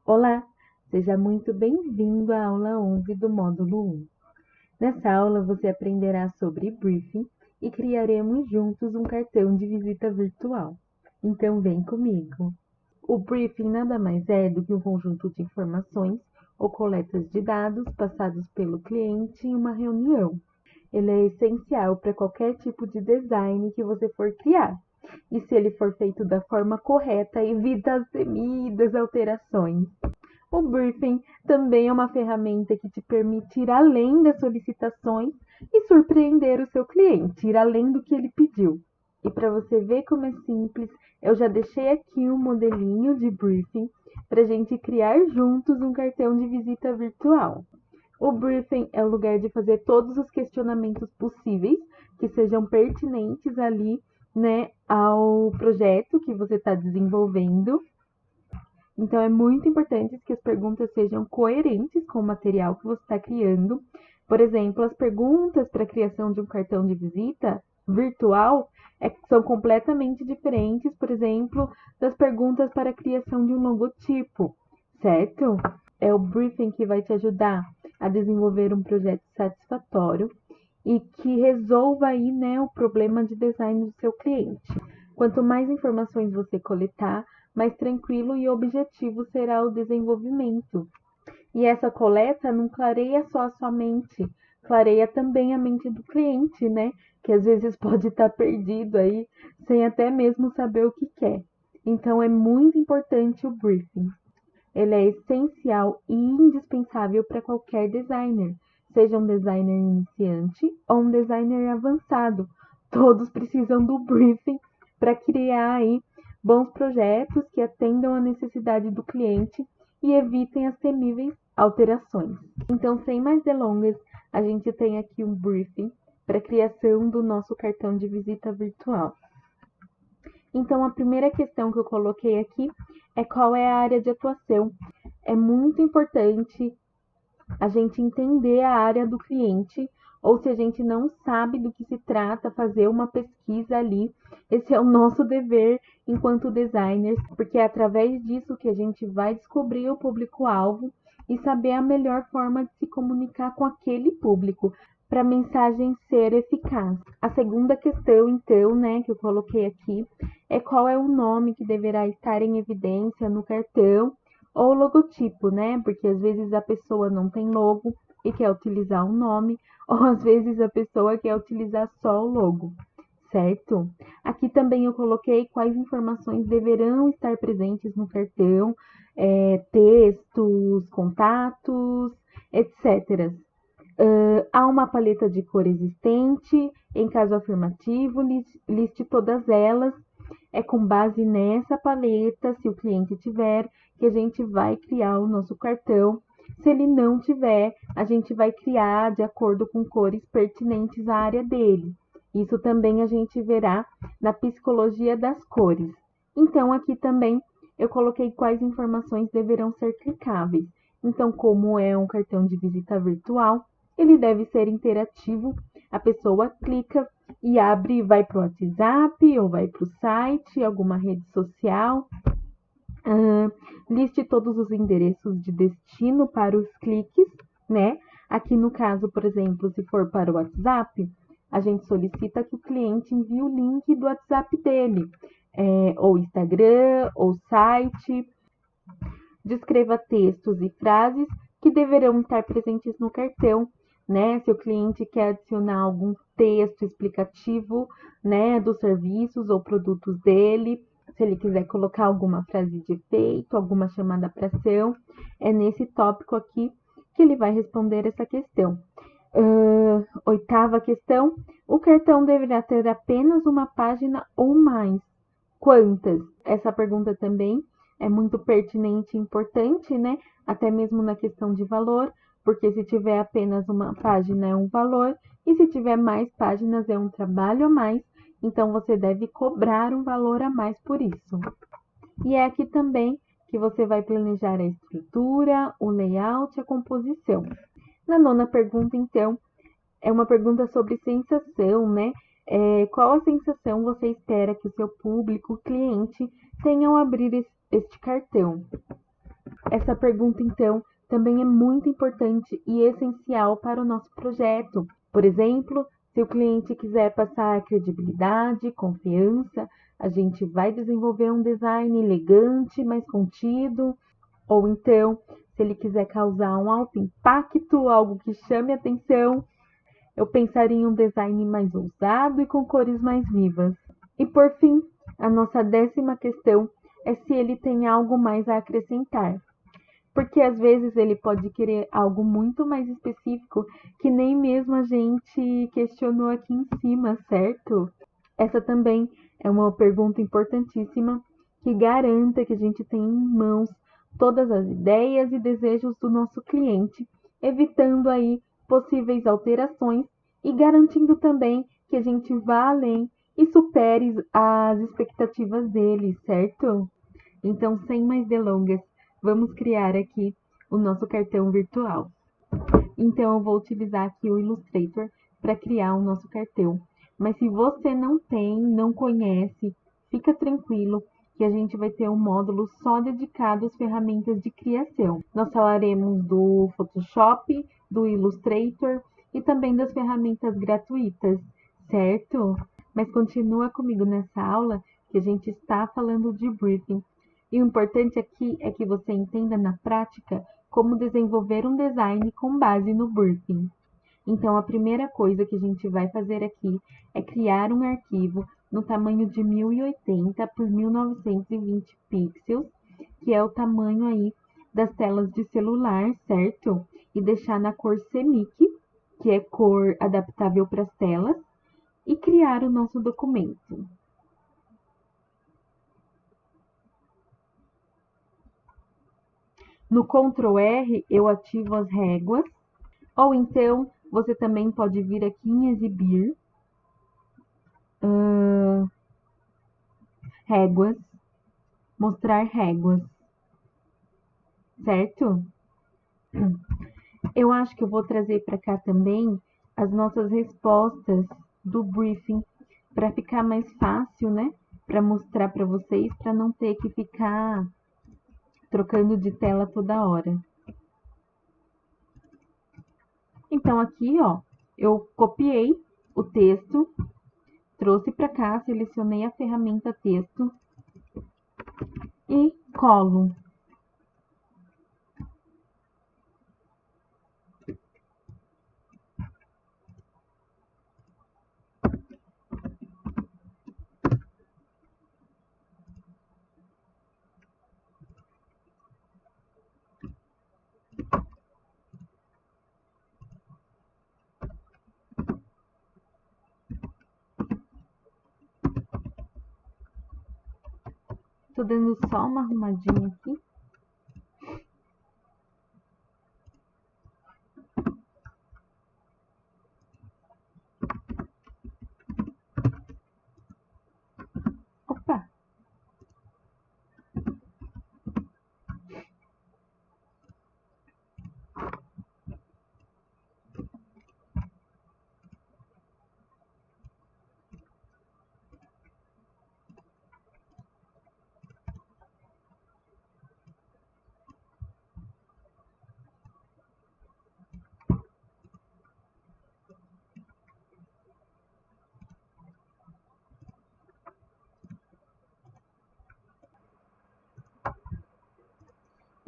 Olá, seja muito bem-vindo à aula 11 do módulo 1. Nessa aula você aprenderá sobre briefing e criaremos juntos um cartão de visita virtual. Então vem comigo. O briefing nada mais é do que um conjunto de informações ou coletas de dados passados pelo cliente em uma reunião. Ele é essencial para qualquer tipo de design que você for criar. E se ele for feito da forma correta, evita as temidas alterações. O briefing também é uma ferramenta que te permite ir além das solicitações e surpreender o seu cliente, ir além do que ele pediu. E para você ver como é simples, eu já deixei aqui um modelinho de briefing para a gente criar juntos um cartão de visita virtual. O briefing é o lugar de fazer todos os questionamentos possíveis que sejam pertinentes ali, né, ao projeto que você está desenvolvendo. Então, é muito importante que as perguntas sejam coerentes com o material que você está criando. Por exemplo, as perguntas para a criação de um cartão de visita virtual são completamente diferentes, por exemplo, das perguntas para a criação de um logotipo, certo? É o briefing que vai te ajudar a desenvolver um projeto satisfatório e que resolva aí, né, o problema de design do seu cliente. Quanto mais informações você coletar, mais tranquilo e objetivo será o desenvolvimento. E essa coleta não clareia só a sua mente, clareia também a mente do cliente, né? Que às vezes pode estar perdido aí, sem até mesmo saber o que quer. Então é muito importante o briefing. Ele é essencial e indispensável para qualquer designer, seja um designer iniciante ou um designer avançado. Todos precisam do briefing para criar aí bons projetos que atendam a necessidade do cliente e evitem as temíveis alterações. Então, sem mais delongas, a gente tem aqui um briefing para a criação do nosso cartão de visita virtual. Então, a primeira questão que eu coloquei aqui é qual é a área de atuação. É muito importante a gente entender a área do cliente, ou se a gente não sabe do que se trata, fazer uma pesquisa ali. Esse é o nosso dever enquanto designers, porque é através disso que a gente vai descobrir o público-alvo e saber a melhor forma de se comunicar com aquele público para a mensagem ser eficaz. A segunda questão, então, né, que eu coloquei aqui, é qual é o nome que deverá estar em evidência no cartão ou logotipo, né? Porque às vezes a pessoa não tem logo e quer utilizar um nome, ou às vezes a pessoa quer utilizar só o logo, certo? Aqui também eu coloquei quais informações deverão estar presentes no cartão, textos, contatos, etc. Há uma paleta de cor existente? Em caso afirmativo, liste todas elas. É com base nessa paleta, se o cliente tiver, que a gente vai criar o nosso cartão. Se ele não tiver, a gente vai criar de acordo com cores pertinentes à área dele. Isso também a gente verá na psicologia das cores. Então, aqui também eu coloquei quais informações deverão ser clicáveis. Então, como é um cartão de visita virtual, ele deve ser interativo. A pessoa clica e abre, vai para o WhatsApp ou vai para o site, alguma rede social. Liste todos os endereços de destino para os cliques, né? Aqui no caso, por exemplo, se for para o WhatsApp, a gente solicita que o cliente envie o link do WhatsApp dele, ou Instagram, ou site. Descreva textos e frases que deverão estar presentes no cartão, né? Se o cliente quer adicionar algum texto explicativo, né, dos serviços ou produtos dele, se ele quiser colocar alguma frase de efeito, alguma chamada para ação, é nesse tópico aqui que ele vai responder essa questão. Oitava questão, o cartão deverá ter apenas uma página ou mais. Quantas? Essa pergunta também é muito pertinente e importante, né? Até mesmo na questão de valor, porque se tiver apenas uma página é um valor, e se tiver mais páginas é um trabalho a mais, então você deve cobrar um valor a mais por isso. E é aqui também que você vai planejar a estrutura, o layout e a composição. Na nona pergunta, então, é uma pergunta sobre sensação, né? Qual a sensação você espera que o seu público, cliente, tenha ao abrir este cartão? Essa pergunta, então, também é muito importante e essencial para o nosso projeto. Por exemplo, se o cliente quiser passar credibilidade, confiança, a gente vai desenvolver um design elegante, mais contido, ou então, se ele quiser causar um alto impacto, algo que chame atenção, eu pensaria em um design mais ousado e com cores mais vivas. E por fim, a nossa 10ª questão é se ele tem algo mais a acrescentar. Porque às vezes ele pode querer algo muito mais específico que nem mesmo a gente questionou aqui em cima, certo? Essa também é uma pergunta importantíssima que garanta que a gente tem em mãos todas as ideias e desejos do nosso cliente, evitando aí possíveis alterações e garantindo também que a gente vá além e supere as expectativas dele, certo? Então, sem mais delongas, vamos criar aqui o nosso cartão virtual. Então, eu vou utilizar aqui o Illustrator para criar o nosso cartão. Mas se você não tem, não conhece, fica tranquilo que a gente vai ter um módulo só dedicado às ferramentas de criação. Nós falaremos do Photoshop, do Illustrator e também das ferramentas gratuitas, certo? Mas continua comigo nessa aula que a gente está falando de briefing. E o importante aqui é que você entenda na prática como desenvolver um design com base no briefing. Então, a primeira coisa que a gente vai fazer aqui é criar um arquivo no tamanho de 1080 por 1920 pixels, que é o tamanho aí das telas de celular, certo? E deixar na cor CMYK, que é cor adaptável para as telas, e criar o nosso documento. No Ctrl R, eu ativo as réguas, ou então você também pode vir aqui em exibir, réguas, mostrar réguas, certo? Eu acho que eu vou trazer para cá também as nossas respostas do briefing, para ficar mais fácil, né? Para mostrar para vocês, para não ter que ficar trocando de tela toda hora. Então, aqui, ó, eu copiei o texto, trouxe para cá, selecionei a ferramenta texto e colo. Tô dando só uma arrumadinha aqui. Opa!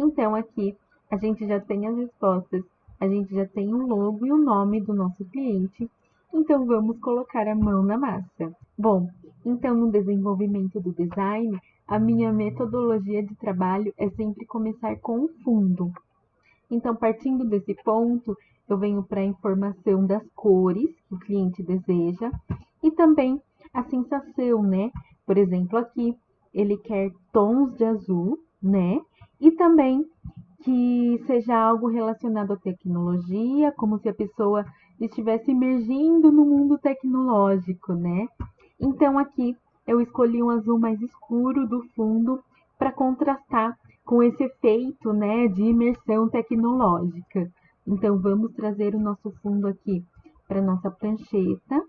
Então, aqui a gente já tem as respostas, a gente já tem o logo e o nome do nosso cliente. Então, vamos colocar a mão na massa. Bom, então no desenvolvimento do design, a minha metodologia de trabalho é sempre começar com o fundo. Então, partindo desse ponto, eu venho para a informação das cores que o cliente deseja e também a sensação, né? Por exemplo, aqui ele quer tons de azul, né? E também que seja algo relacionado à tecnologia, como se a pessoa estivesse emergindo no mundo tecnológico, né? Então, aqui eu escolhi um azul mais escuro do fundo para contrastar com esse efeito, né, de imersão tecnológica. Então, vamos trazer o nosso fundo aqui para nossa prancheta,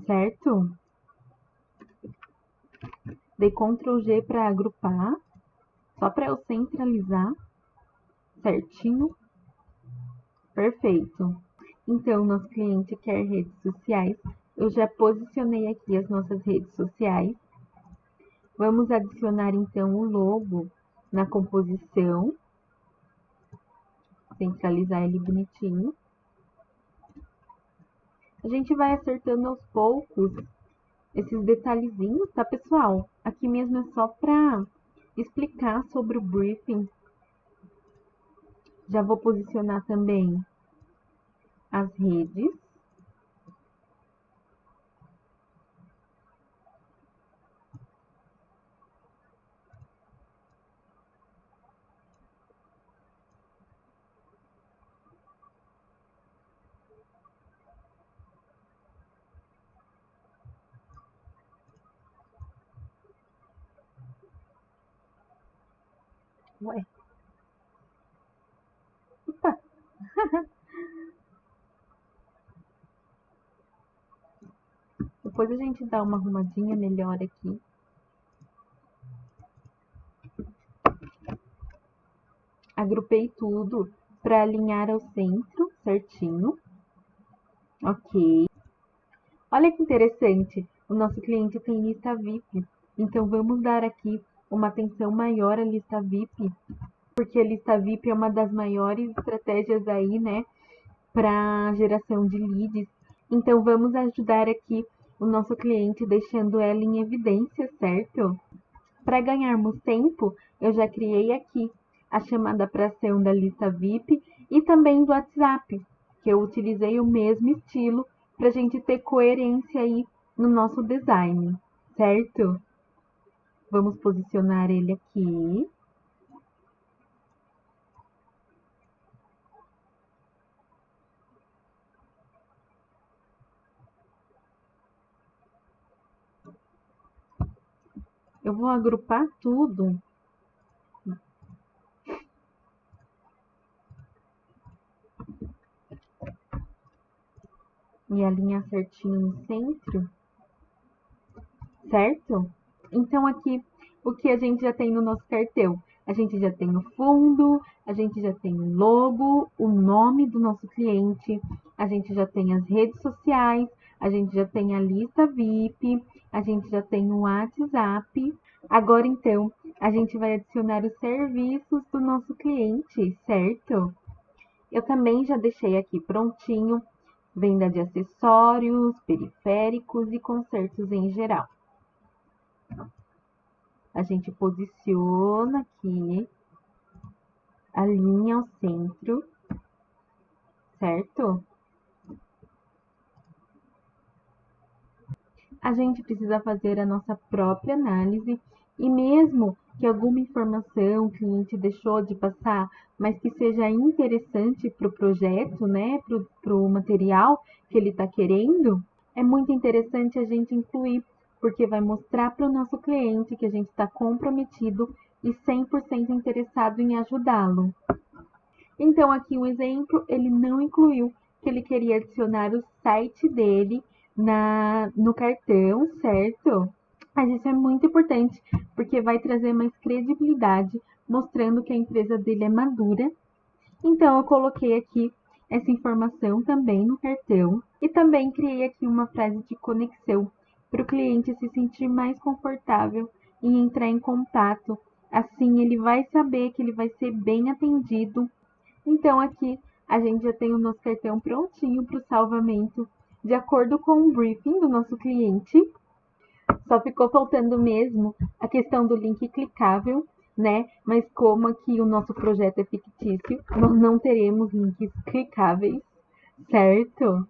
certo? Dei Ctrl G para agrupar. Só para eu centralizar certinho. Perfeito. Então, nosso cliente quer redes sociais. Eu já posicionei aqui as nossas redes sociais. Vamos adicionar, então, o logo na composição. Centralizar ele bonitinho. A gente vai acertando aos poucos esses detalhezinhos, tá, pessoal? Aqui mesmo é só para explicar sobre o briefing. Já vou posicionar também as redes. Ué. Opa. Depois a gente dá uma arrumadinha melhor aqui. Agrupei tudo para alinhar ao centro, certinho. Ok. Olha que interessante, o nosso cliente tem lista VIP. Então, vamos dar aqui uma atenção maior à lista VIP, porque a lista VIP é uma das maiores estratégias aí, né, para geração de leads. Então, vamos ajudar aqui o nosso cliente deixando ela em evidência, certo? Para ganharmos tempo, eu já criei aqui a chamada para ação da lista VIP e também do WhatsApp, que eu utilizei o mesmo estilo para a gente ter coerência aí no nosso design, certo? Vamos posicionar ele aqui. Eu vou agrupar tudo. E alinhar certinho no centro, certo? Então, aqui, o que a gente já tem no nosso cartão? A gente já tem o fundo, a gente já tem o logo, o nome do nosso cliente, a gente já tem as redes sociais, a gente já tem a lista VIP, a gente já tem o WhatsApp. Agora, então, a gente vai adicionar os serviços do nosso cliente, certo? Eu também já deixei aqui prontinho, venda de acessórios, periféricos e consertos em geral. A gente posiciona aqui, alinha ao centro, certo? A gente precisa fazer a nossa própria análise e mesmo que alguma informação o cliente deixou de passar, mas que seja interessante para o projeto, né, para o material que ele está querendo, é muito interessante a gente incluir, porque vai mostrar para o nosso cliente que a gente está comprometido e 100% interessado em ajudá-lo. Então, aqui um exemplo, ele não incluiu que ele queria adicionar o site dele no cartão, certo? Mas isso é muito importante, porque vai trazer mais credibilidade, mostrando que a empresa dele é madura. Então, eu coloquei aqui essa informação também no cartão e também criei aqui uma frase de conexão para o cliente se sentir mais confortável em entrar em contato. Assim, ele vai saber que ele vai ser bem atendido. Então, aqui a gente já tem o nosso cartão prontinho para o salvamento, de acordo com o briefing do nosso cliente. Só ficou faltando mesmo a questão do link clicável, né? Mas como aqui o nosso projeto é fictício, nós não teremos links clicáveis, certo?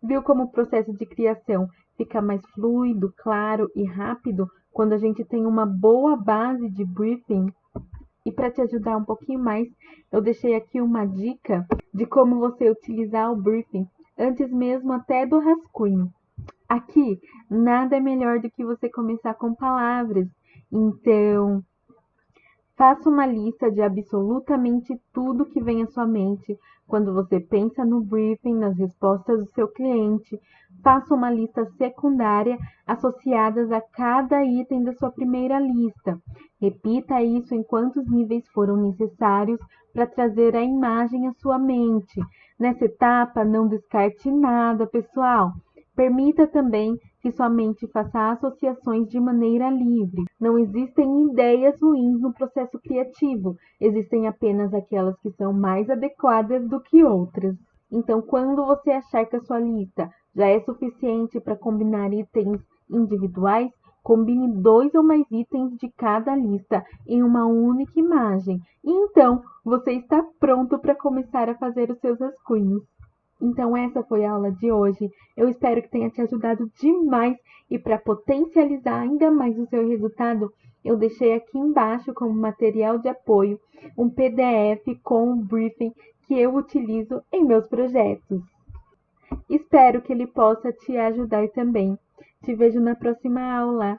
Viu como o processo de criação fica mais fluido, claro e rápido quando a gente tem uma boa base de briefing? E para te ajudar um pouquinho mais, eu deixei aqui uma dica de como você utilizar o briefing antes mesmo até do rascunho. Aqui, nada é melhor do que você começar com palavras. Então, faça uma lista de absolutamente tudo que vem à sua mente quando você pensa no briefing, nas respostas do seu cliente. Faça uma lista secundária associadas a cada item da sua primeira lista. Repita isso em quantos níveis foram necessários para trazer a imagem à sua mente. Nessa etapa, não descarte nada, pessoal. Permita também que sua mente faça associações de maneira livre. Não existem ideias ruins no processo criativo, existem apenas aquelas que são mais adequadas do que outras. Então, quando você achar que a sua lista já é suficiente para combinar itens individuais, combine 2 ou mais itens de cada lista em uma única imagem. E então, você está pronto para começar a fazer os seus rascunhos. Então, essa foi a aula de hoje. Eu espero que tenha te ajudado demais e para potencializar ainda mais o seu resultado, eu deixei aqui embaixo como material de apoio um PDF com um briefing que eu utilizo em meus projetos. Espero que ele possa te ajudar também. Te vejo na próxima aula.